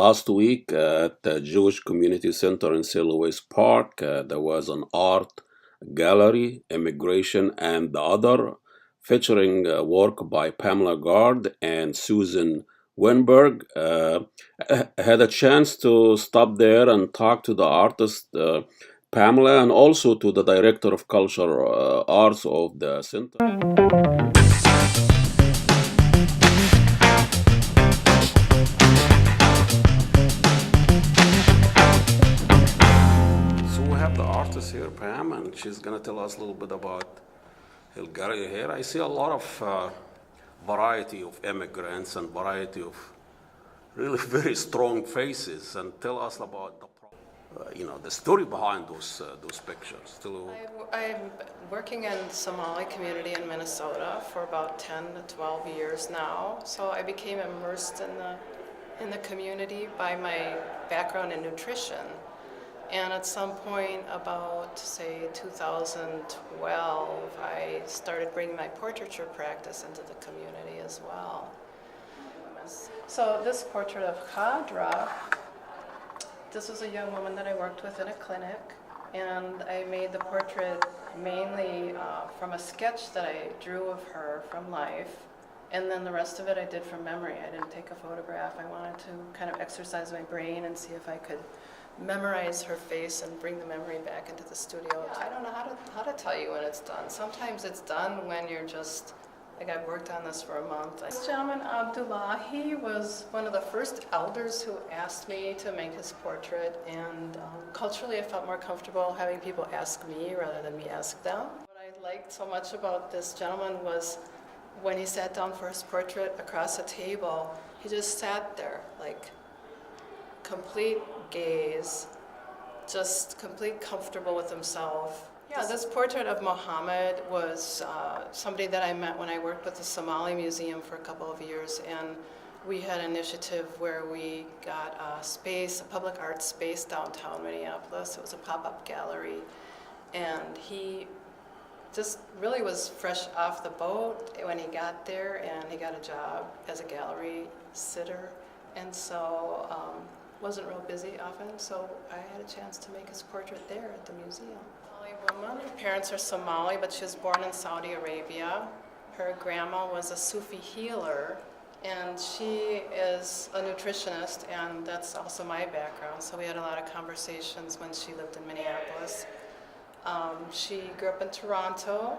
Last week at the Jewish Community Center in Silhouette Park, there was an art gallery, Immigration and the Other, featuring work by Pamela Guard and Susan Wenberg. I had a chance to stop there and talk to the artist Pamela and also to the director of culture arts of the center. So we have the artist here, Pam, and she's going to tell us a little bit about her gallery here. I see a lot of variety of immigrants and variety of really very strong faces. And tell us about the story behind those pictures. I'm working in the Somali Community in Minnesota for about 10 to 12 years now. So I became immersed in the community by my background in nutrition. And at some point about, say, 2012, I started bringing my portraiture practice into the community as well. So this portrait of Khadra, this was a young woman that I worked with in a clinic, and I made the portrait mainly from a sketch that I drew of her from life, and then the rest of it I did from memory. I didn't take a photograph. I wanted to kind of exercise my brain and see if I could memorize her face and bring the memory back into the studio. I don't know how to tell you when it's done. Sometimes it's done when you're just, like, I've worked on this for a month. This gentleman, Abdullahi, was one of the first elders who asked me to make his portrait, and culturally I felt more comfortable having people ask me rather than me ask them. What I liked so much about this gentleman was when he sat down for his portrait across a table, he just sat there, like, complete gaze, just complete comfortable with himself. Yeah, this portrait of Muhammad was somebody that I met when I worked with the Somali Museum for a couple of years, and we had an initiative where we got a public art space downtown Minneapolis. It was a pop-up gallery, and he just really was fresh off the boat when he got there, and he got a job as a gallery sitter, and so wasn't real busy often, so I had a chance to make his portrait there at the museum. Woman. Her parents are Somali, but she was born in Saudi Arabia. Her grandma was a Sufi healer, and she is a nutritionist, and that's also my background, so we had a lot of conversations when she lived in Minneapolis. She grew up in Toronto,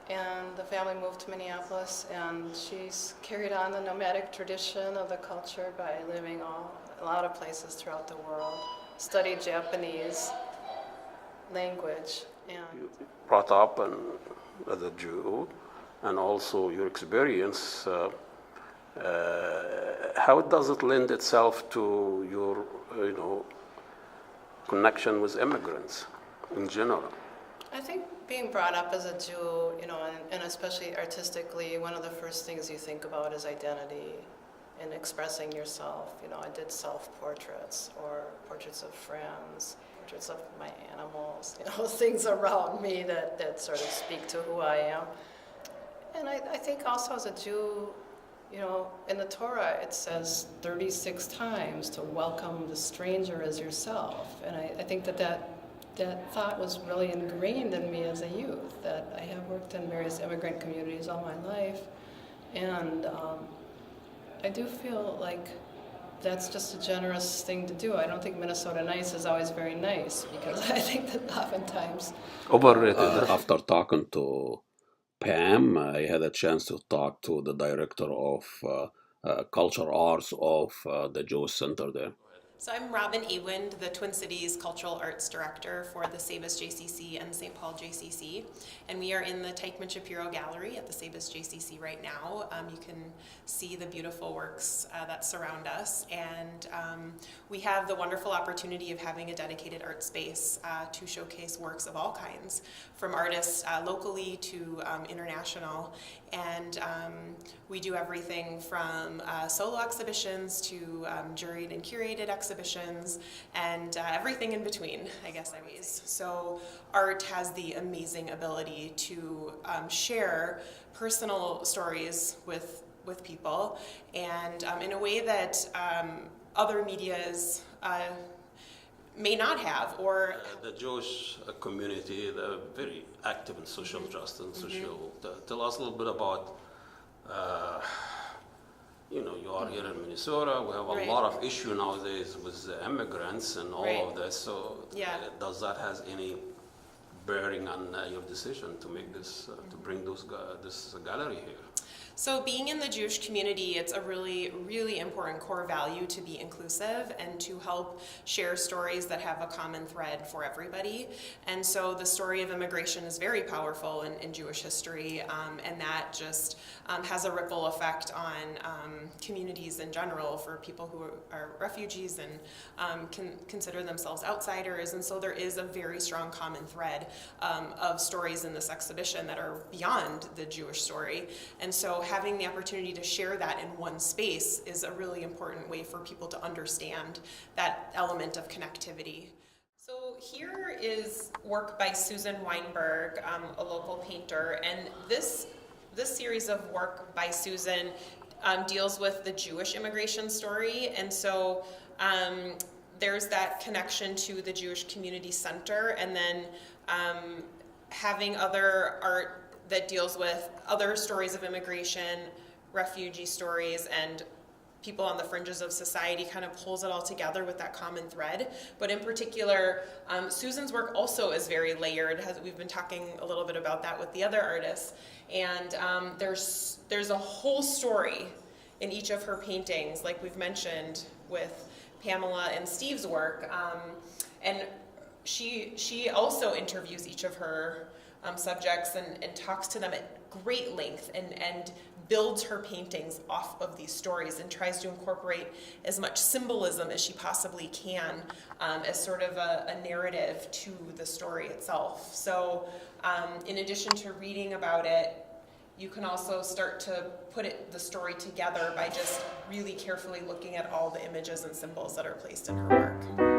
and the family moved to Minneapolis, and she's carried on the nomadic tradition of the culture by living a lot of places throughout the world, studied Japanese language. And You brought up as a Jew, and also your experience. How does it lend itself to your, connection with immigrants in general? I think being brought up as a Jew, and especially artistically, one of the first things you think about is identity and expressing yourself. I did self-portraits or portraits of friends, portraits of my animals, things around me that sort of speak to who I am. And I think also as a Jew, in the Torah it says 36 times to welcome the stranger as yourself. And I think that thought was really ingrained in me as a youth, that I have worked in various immigrant communities all my life. And I do feel like that's just a generous thing to do. I don't think Minnesota nice is always very nice, because I think that oftentimes... Overrated. After talking to Pam, I had a chance to talk to the director of cultural arts of the Jewish Center there. So I'm Robin Awind, the Twin Cities Cultural Arts Director for the Sabas JCC and St. Paul JCC. And we are in the Teichman Shapiro Gallery at the Sabas JCC right now. You can see the beautiful works that surround us. And we have the wonderful opportunity of having a dedicated art space to showcase works of all kinds, from artists locally to international. And we do everything from solo exhibitions to juried and curated exhibitions, and everything in between, I guess I mean. So art has the amazing ability to share personal stories with people, and in a way that other medias may not have, or The Jewish community, they're very active in social justice, social. Tell us a little bit about, you are here in Minnesota. We have a Right. lot of issue nowadays with the immigrants and all Right. of this. So, Yeah. does that has any bearing on your decision to make this, to bring this gallery here? So being in the Jewish community, it's a really, really important core value to be inclusive and to help share stories that have a common thread for everybody. And so the story of immigration is very powerful in Jewish history, and that just has a ripple effect on communities in general for people who are refugees and can consider themselves outsiders. And so there is a very strong common thread of stories in this exhibition that are beyond the Jewish story. And so having the opportunity to share that in one space is a really important way for people to understand that element of connectivity. So here is work by Susan Weinberg, a local painter, and this series of work by Susan deals with the Jewish immigration story, and so there's that connection to the Jewish Community Center, and then having other art that deals with other stories of immigration, refugee stories, and people on the fringes of society, kind of pulls it all together with that common thread. But in particular, Susan's work also is very layered. We've been talking a little bit about that with the other artists. And there's a whole story in each of her paintings, like we've mentioned with Pamela and Steve's work. And she also interviews each of her subjects and talks to them at great length and builds her paintings off of these stories and tries to incorporate as much symbolism as she possibly can as sort of a narrative to the story itself. So in addition to reading about it, you can also start to put the story together by just really carefully looking at all the images and symbols that are placed in her work.